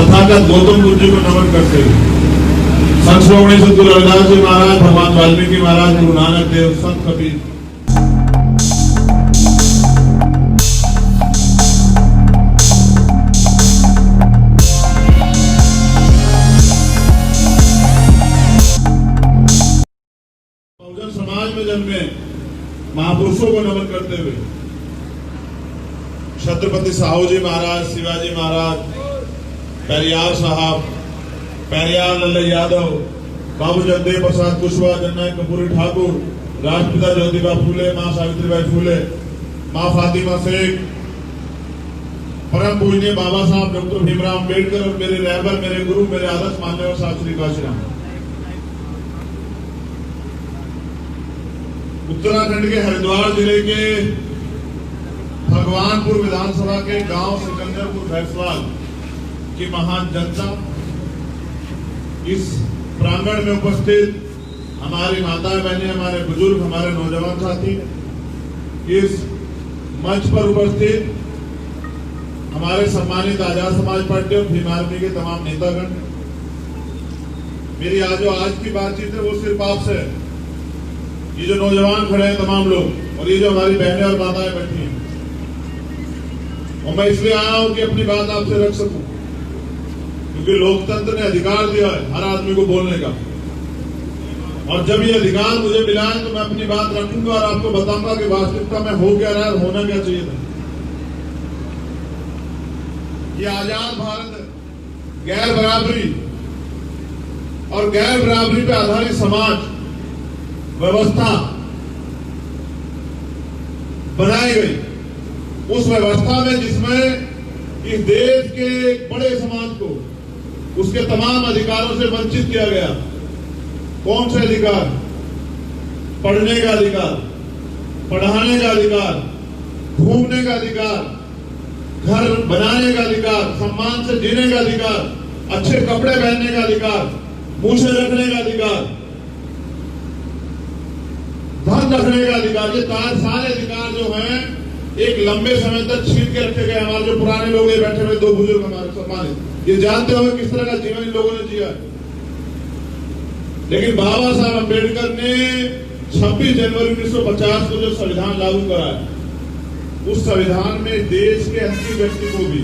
तथागत गौतम बुद्ध जी को नमन करते हुए संत श्रोमणी सद्गुरु रविदास जी महाराज, भगवान वाल्मीकि महाराज, गुरु नानक देव, संत कबीर, बहुजन समाज में जन्मे महापुरुषों को नमन करते हुए छत्रपति साहू जी महाराज, शिवाजी महाराज, पेरियार साहब, पेरियार लाल यादव, बाबू जगदेव प्रसाद कुशवाहा, जननायक कर्पूरी ठाकुर, राष्ट्रपिता ज्योतिबा फूले, मां सावित्रीबाई फूले, मां फातिमा शेख, परम पूजनीय बाबा साहब डॉक्टर भीमराव अम्बेडकर और मेरे रहबर, मेरे गुरु, मेरे आदर्श मान्यवर साहब श्री काशीराम। उत्तराखंड के हरिद्वार जिले के भगवानपुर विधानसभा के गांव सिकंदरपुर भैंसवाल की महान जनता, इस प्रांगण में उपस्थित हमारी माताएं बहनें, हमारे बुजुर्ग, हमारे नौजवान साथी, इस मंच पर उपस्थित हमारे सम्मानित आजाद समाज पार्टी और भीम आर्मी के तमाम नेतागण, मेरी आज की बातचीत है वो सिर्फ आपसे, ये जो नौजवान खड़े हैं तमाम लोग, और ये जो हमारी बहनें और माताएं बैठी हैं, और मैं इसलिए आया हूं कि अपनी बात आपसे रख सकूं, क्योंकि लोकतंत्र ने अधिकार दिया है हर आदमी को बोलने का, और जब ये अधिकार मुझे मिला है तो मैं अपनी बात रखूंगा और आपको बताऊंगा कि वास्तविकता में हो क्या रहा है, होना क्या चाहिए था। ये आजाद भारत गैर बराबरी और गैर बराबरी पर आधारित समाज व्यवस्था बनाई गई, उस व्यवस्था में जिसमें इस देश के एक बड़े समाज को उसके तमाम अधिकारों से वंचित किया गया। कौन से अधिकार? पढ़ने का अधिकार, पढ़ाने का अधिकार, घूमने का अधिकार, घर बनाने का अधिकार, सम्मान से जीने का अधिकार, अच्छे कपड़े पहनने का अधिकार, मूछें रखने का अधिकार, धन रखने का अधिकार। ये सारे अधिकार जो हैं एक लंबे समय तक छीन के रखे गए। हमारे जो पुराने लोग ये बैठे हुए दो बुजुर्ग हमारे सम्मानित, ये जानते होंगे किस तरह का जीवन इन लोगों ने जिया है। लेकिन बाबा साहब अम्बेडकर ने 26 जनवरी 1950 को जो संविधान लागू कराया, उस संविधान में देश के अंतिम व्यक्ति को भी,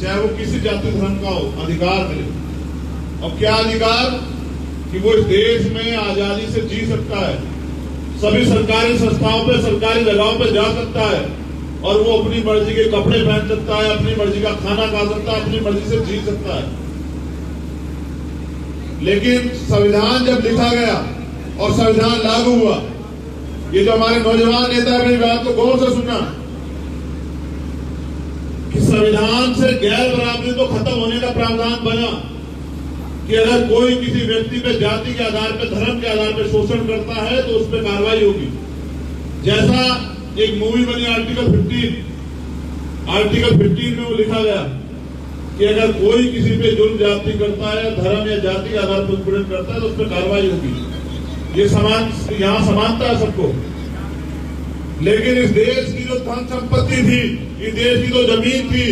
चाहे वो किसी जाति धर्म का हो, अधिकार मिले। और क्या अधिकार? कि वो इस देश में आजादी से जी सकता है, सभी सरकारी संस्थाओं पे, सरकारी जगहों पे जा सकता है, और वो अपनी मर्जी के कपड़े पहन सकता है, अपनी मर्जी का खाना खा सकता है, अपनी मर्जी से जी सकता है। लेकिन संविधान जब लिखा गया और संविधान लागू हुआ, ये जो हमारे नौजवान नेता है, मेरी बात को गौर से सुनना, कि संविधान से गैर बराबरी तो खत्म होने का प्रावधान बना कि अगर कोई किसी व्यक्ति पे जाति के आधार पे, धर्म के आधार पे शोषण करता है तो उस पर कार्रवाई होगी। जैसा एक मूवी बनी आर्टिकल 15 में वो लिखा गया कि अगर कोई किसी पे जुल्म जाति करता है, धर्म या जाति के आधार पर उत्पीड़न करता है तो उस पर कार्रवाई होगी। ये यहाँ समानता है सबको। लेकिन इस देश की जो धन संपत्ति थी, इस देश की जो जमीन थी,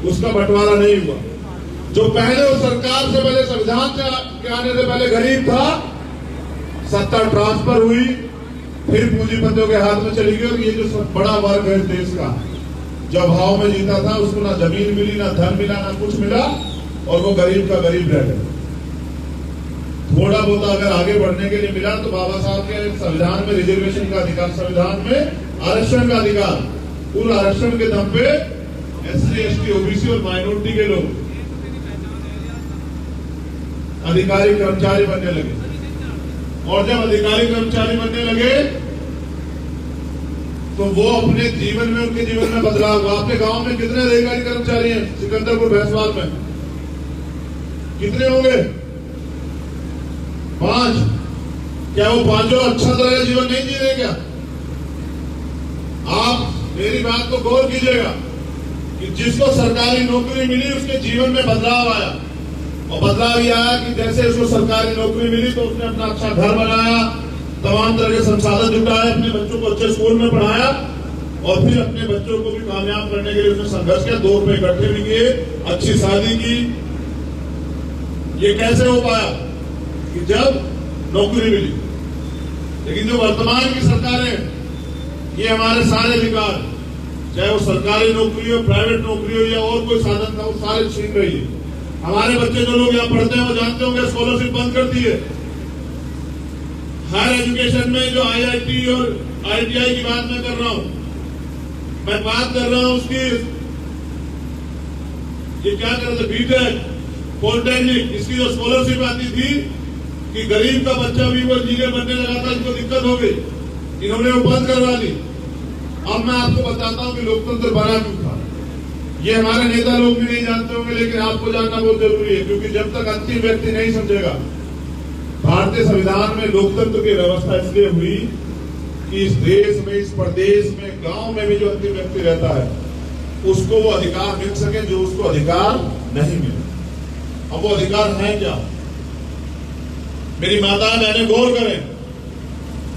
उसका बंटवारा नहीं हुआ। जो पहले उस सरकार से पहले, संविधान के आने से पहले गरीब था, सत्ता ट्रांसफर हुई, फिर पूंजीपतियों के हाथ में चली गई, और ये जो बड़ा वर्ग है इस देश का, जो अभाव में जीता था, उसको ना जमीन मिली, ना धन मिला, ना कुछ मिला, और वो गरीब का गरीब रह गया। थोड़ा बहुत अगर आगे बढ़ने के लिए मिला तो बाबा साहब के संविधान में रिजर्वेशन का अधिकार, संविधान में आरक्षण का अधिकार, उन आरक्षण के दम पे SC, ST, OBC और माइनॉरिटी के लोग अधिकारी कर्मचारी बनने लगे। और जब अधिकारी कर्मचारी बनने लगे तो वो अपने जीवन में, उनके जीवन में बदलाव हुआ। आपके गांव में कितने अधिकारी कर्मचारी हैं? सिकंदरपुर भैंसवाल में कितने होंगे? 5। क्या वो 5 अच्छा तरह जीवन नहीं जी रहे क्या? आप मेरी बात को गौर कीजिएगा कि जिसको सरकारी नौकरी मिली उसके जीवन में बदलाव आया। और बदलाव यह आया कि जैसे उसको सरकारी नौकरी मिली तो उसने अपना अच्छा घर बनाया, तमाम तरह के संसाधन जुटाए, अपने बच्चों को अच्छे स्कूल में पढ़ाया, और फिर अपने बच्चों को भी कामयाब करने के लिए उसने संघर्ष किया। 2 रुपए इकट्ठे भी किए, अच्छी शादी की, ये कैसे हो पाया कि जब नौकरी मिली। लेकिन जो वर्तमान की सरकार है, ये हमारे सारे अधिकार, चाहे वो सरकारी नौकरी हो, प्राइवेट नौकरी हो या और कोई साधन था, वो सारे छीन रही है। हमारे बच्चे जो लोग यहाँ पढ़ते हैं वो जानते होंगे स्कॉलरशिप बंद कर दी है। हायर एजुकेशन में जो IIT और ITI की बात मैं कर रहा हूं, मैं बात कर रहा हूं उसकी, ये क्या कर रहे थे, BTech, पॉलिटेक्निक, इसकी जो स्कॉलरशिप आती थी कि गरीब का बच्चा भी वो इंजीनियर बनने लगा था, इसको दिक्कत हो गई, इन्होंने वो बंद करवा दी। अब मैं आपको बताता हूं कि लोकतंत्र बना क्यों था। ये हमारे नेता लोग भी नहीं जानते होंगे, लेकिन आपको जानना बहुत जरूरी है, क्योंकि जब तक अंतिम व्यक्ति नहीं समझेगा, भारतीय संविधान में लोकतंत्र की व्यवस्था इसलिए हुई कि इस देश में, इस प्रदेश में, गांव में भी जो अंतिम व्यक्ति रहता है उसको वो अधिकार मिल सके जो उसको अधिकार नहीं मिले। अब वो अधिकार है क्या? मेरी माता बहने गौर करें,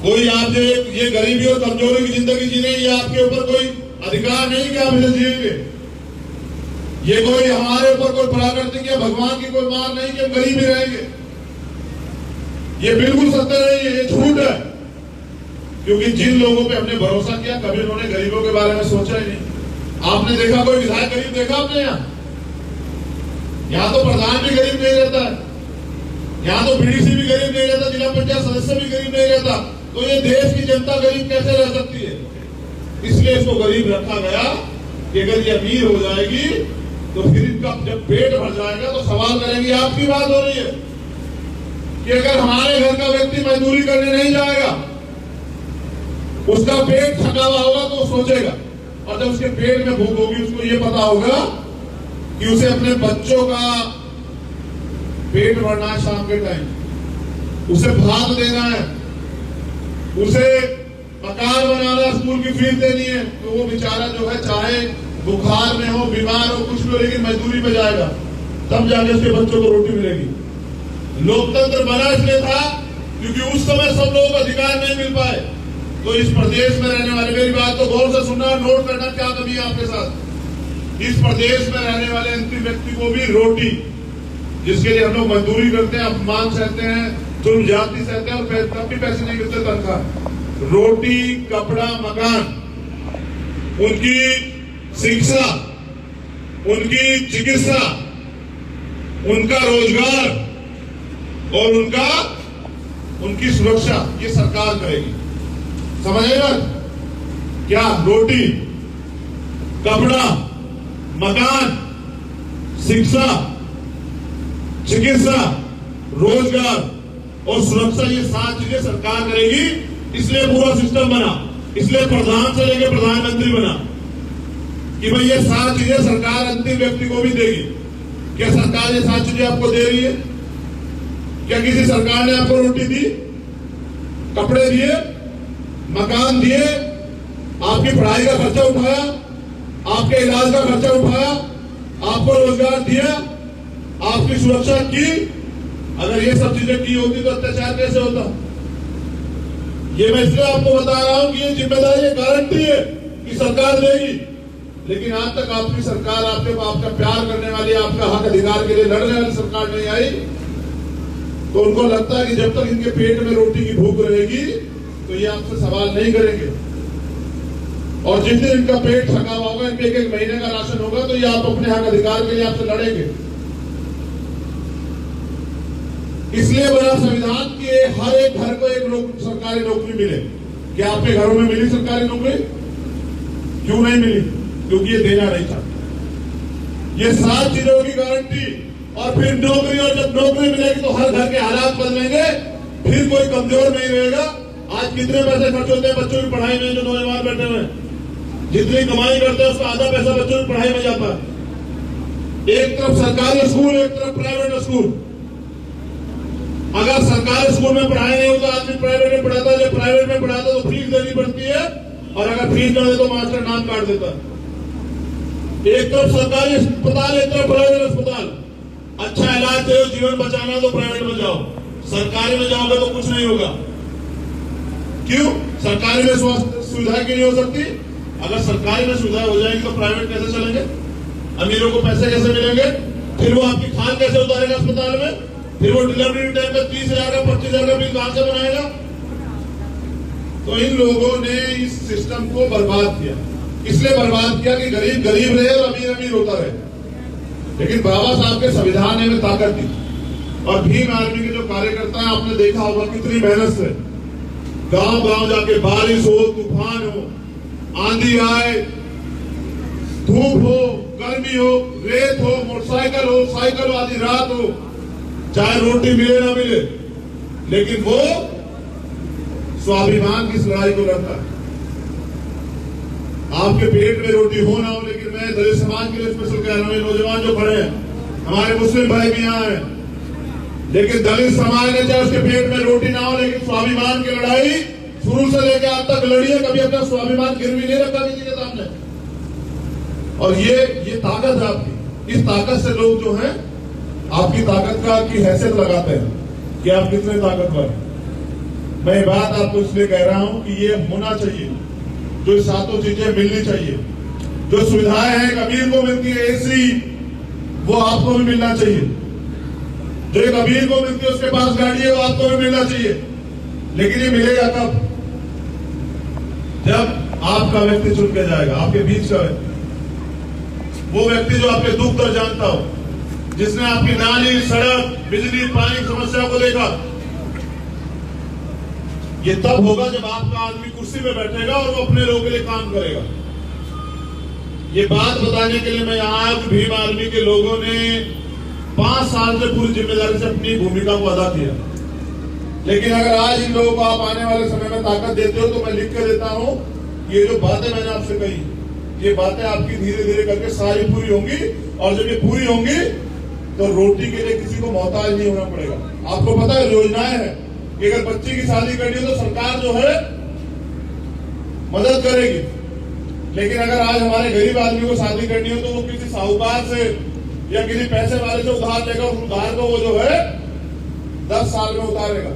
कोई आप जो ये गरीबी और कमजोरी की जिंदगी जी रहे, ये आपके ऊपर कोई अधिकार नहीं कि आप इसे जिएंगे। ये कोई हमारे ऊपर कोई प्राकृतिक या भगवान की कोई मार नहीं कि हम गरीब ही रहेंगे। ये बिल्कुल सत्य नहीं है, ये झूठ है। क्योंकि जिन लोगों पे हमने भरोसा किया, कभी उन्होंने गरीबों के बारे में सोचा ही नहीं। आपने देखा कोई विधायक गरीब देखा आपने? यहाँ तो प्रधान भी गरीब नहीं रहता है, यहाँ तो BDC भी गरीब नहीं रहता, जिला पंचायत सदस्य भी गरीब नहीं रहता। तो ये देश की जनता गरीब कैसे रह सकती है? इसलिए इसको गरीब रखा गया कि अगर ये अमीर हो जाएगी तो फिर इनका जब पेट भर जाएगा तो सवाल करेंगे। आपकी बात हो रही है कि अगर हमारे घर का व्यक्ति मजदूरी करने नहीं जाएगा, उसका पेट थका हुआ होगा तो सोचेगा, और जब उसके पेट में भूख होगी उसको ये पता होगा कि उसे अपने बच्चों का पेट भरना है, शाम के टाइम उसे भात देना है, उसे मकान बनाना, स्कूल की फीस देनी है, तो वो बेचारा जो है चाहे बुखार में हो, बीमार हो, कुछ भी हो, लेकिन मजदूरी पे जाएगा, तब जाके उसके बच्चों को रोटी मिलेगी। लोकतंत्र बना इसलिए था क्योंकि उस समय सब लोगों को अधिकार नहीं मिल पाए। तो इस प्रदेश में रहने वाले, मेरी बात तो गौर से सुनना, नोट करना, क्या कमी है आपके साथ। इस प्रदेश में रहने वाले अंतिम व्यक्ति को भी रोटी, जिसके लिए हम लोग मजदूरी करते हैं, अपमान सहते हैं, जुल्म ज्यादती सहते हैं, और तब भी पैसे नहीं मिलते तनख्वाह, रोटी, कपड़ा, मकान, उनकी शिक्षा, उनकी चिकित्सा, उनका रोजगार और उनकी सुरक्षा ये सरकार करेगी। समझेगा क्या? रोटी, कपड़ा, मकान, शिक्षा, चिकित्सा, रोजगार और सुरक्षा, ये 7 चीजें सरकार करेगी। इसलिए पूरा सिस्टम बना, इसलिए प्रधान से लेकर प्रधानमंत्री बना कि भाई ये 7 चीजें सरकार अंतिम व्यक्ति को भी देगी। क्या सरकार ये 7 चीजें आपको दे रही है? क्या किसी सरकार ने आपको रोटी दी, कपड़े दिए, मकान दिए, आपकी पढ़ाई का खर्चा उठाया, आपके इलाज का खर्चा उठाया, आपको रोजगार दिया, आपकी सुरक्षा की? अगर ये सब चीजें की होती तो अत्याचार कैसे होता? ये मैं इसलिए आपको बता रहा हूं कि ये जिम्मेदारी, गारंटी है कि सरकार देगी। लेकिन आज तक आपकी सरकार, आपका प्यार करने वाली, आपका हक अधिकार के लिए लड़ने वाली सरकार नहीं आई। तो उनको लगता है कि जब तक इनके पेट में रोटी की भूख रहेगी तो ये आपसे सवाल नहीं करेंगे, और जिस दिन इनका पेट थका हुआ होगा, इनके 1 महीने का राशन होगा, तो ये आप अपने हक अधिकार के लिए आपसे लड़ेंगे। इसलिए बना संविधान कि हर एक घर को एक सरकारी नौकरी मिले। क्या आपके घरों में मिली सरकारी नौकरी? क्यों नहीं मिली? क्योंकि ये देना नहीं चाहता। ये 7 चीजों की गारंटी, और फिर नौकरी, और जब नौकरी मिलेगी तो हर घर के हालात बदलेंगे, फिर कोई कमजोर नहीं रहेगा। आज कितने पैसे खर्च होते हैं बच्चों की पढ़ाई में? जो नौजवान बैठे हुए, जितनी कमाई करते हैं उसका आधा पैसा बच्चों की पढ़ाई में जाता है। एक तरफ सरकारी स्कूल, एक तरफ प्राइवेट स्कूल। अगर सरकारी स्कूल में पढ़ाई नहीं होता, आदमी प्राइवेट में पढ़ाता है, जब प्राइवेट में पढ़ाता तो फीस देनी पड़ती है, और अगर फीस न दे तो मास्टर नाम काट देता है। एक तरफ सरकारी अस्पताल, एक तरफ प्राइवेट अस्पताल। अच्छा इलाज चाहिए, जीवन बचाना तो प्राइवेट में जाओ, सरकारी में जाओगे तो कुछ नहीं होगा। क्यों? सरकारी में स्वास्थ्य सुविधा क्यों नहीं हो सकती? अगर सरकारी में सुविधा हो जाएगी तो प्राइवेट कैसे चलेंगे? अमीरों को पैसे कैसे मिलेंगे? फिर वो आपकी खान कैसे उतारेगा अस्पताल में? फिर वो डिलीवरी टाइम में 30,000 का 25,000 का बिल कहां से बनाएगा? तो इन लोगों ने इस सिस्टम को बर्बाद किया। इसलिए बर्बाद किया कि गरीब गरीब रहे और अमीर अमीर होता रहे। लेकिन बाबा साहब के संविधान ने ताकत दी। और भीम आर्मी के जो कार्यकर्ता हैं, आपने देखा होगा कितनी मेहनत से गांव गांव जाके, बारिश हो, तूफान हो, आंधी आए, धूप हो, गर्मी हो, रेत हो, मोटरसाइकिल हो, साइकिल हो, आधी रात हो, चाहे रोटी मिले ना मिले, लेकिन वो स्वाभिमान की इस लड़ाई को लड़ता है। आपके पेट में रोटी हो ना हो, लेकिन मैं दलित समाज के लिए स्पेशल कह रहा हूं, नौजवान जो खड़े हैं, हमारे मुस्लिम भाई भी यहाँ हैं, लेकिन दलित समाज ने चाहे उसके पेट में रोटी ना हो, लेकिन स्वाभिमान की लड़ाई शुरू से लेकर आज तक लड़ी है। कभी अपना स्वाभिमान गिरवी नहीं रखा किसी के सामने। और ये ताकत है आपकी। इस ताकत से लोग जो है आपकी ताकत का की हैसियत लगाते हैं कि आप कितने ताकतवर हैं। मैं ये बात आपको इसलिए कह रहा हूं कि ये होना चाहिए, जो सातों चीजें मिलनी चाहिए। जो सुविधाएं हैं अमीर को मिलती है, एसी, वो आपको भी मिलना चाहिए। जो एक अमीर को मिलती है, उसके पास गाड़ी है, वो आपको भी मिलना चाहिए। लेकिन ये मिलेगा कब? जब आपका व्यक्ति चुन के जाएगा, आपके बीच का व्यक्ति, वो व्यक्ति जो आपके दुख दर्द जानता हो, जिसने आपकी नाली, सड़क, बिजली, पानी की समस्या को देखा। ये तब होगा जब आपका आदमी कुर्सी पे बैठेगा और वो अपने लोगों के लिए काम करेगा। ये बात बताने के लिए मैं आज भीम आर्मी के लोगों ने 5 साल से पूरी जिम्मेदारी से अपनी भूमिका को अदा किया। लेकिन अगर आज इन लोगों को आप आने वाले समय में ताकत देते हो, तो मैं लिख के देता हूं, ये जो बातें मैंने आपसे कही, ये बातें आपकी धीरे धीरे करके सारी पूरी होंगी। और जब ये पूरी होंगी तो रोटी के लिए किसी को मोहताज नहीं होना पड़ेगा। आपको पता है योजनाएं हैं कि अगर बच्ची की शादी करनी हो तो सरकार जो है मदद करेगी। लेकिन अगर आज हमारे गरीब आदमी को शादी करनी हो तो वो किसी साहूकार से या किसी पैसे वाले से उधार लेगा, उस उधार को वो जो है 10 साल में उतारेगा।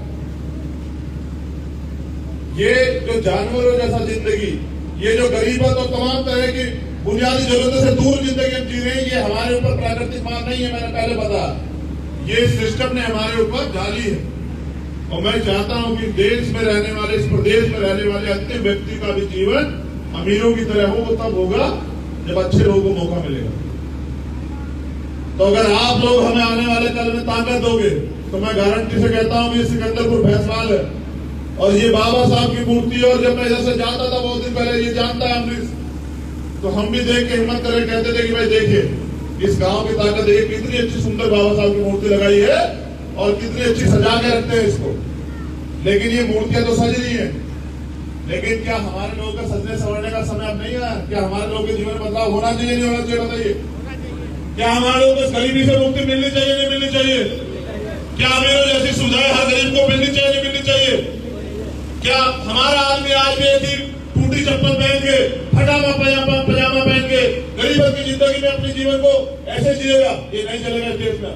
ये जो जानवरों जैसा जिंदगी, ये जो गरीबत और तमाम तरह की बुनियादी जरूरतों से दूर जिंदगी हम जी रहे हैं, ये हमारे ऊपर प्राकृतिक मान नहीं है। मैंने पहले बताया, ये सिस्टम ने हमारे ऊपर डाली है। और मैं चाहता हूं कि देश में रहने वाले, इस प्रदेश में रहने वाले अंतिम व्यक्ति का भी जीवन अमीरों की तरह हो। वो तब होगा जब अच्छे लोगों को मौका मिलेगा। तो अगर आप लोग हमें आने वाले कल में ताकत दोगे, तो मैं गारंटी से कहता हूं कि सिकंदरपुर भैंसवाल है और ये बाबा साहब की मूर्ति। और जब मैं जैसे जाता था बहुत दिन पहले, ये जानता है अमरीश, तो हम भी देख के हिम्मत करके कहते थे कि भाई देखिए इस गांव की ताकत, देखिए कितनी अच्छी सुंदर बाबा साहब की मूर्ति लगाई है और कितनी अच्छी सजा के रखते हैं इसको। लेकिन ये मूर्तियां तो सज रही है, लेकिन क्या हमारे लोगों का सजने संवरने का समय अब नहीं आया? क्या हमारे लोगों के जीवन में बदलाव होना चाहिए, नहीं होना चाहिए? बताइए, क्या हमारे लोगों को गरीबी से मुक्ति मिलनी चाहिए, नहीं मिलनी चाहिए? क्या अमीरों जैसी सुविधाएं हर गरीब को मिलनी चाहिए, नहीं मिलनी चाहिए? क्या हमारा आदमी आज भी ऐसी टूटी चप्पल पहन के, फटा पजामा पहन के गरीबों की जिंदगी में अपने जीवन को ऐसे जिएगा? ये नहीं चलेगा इस देश में।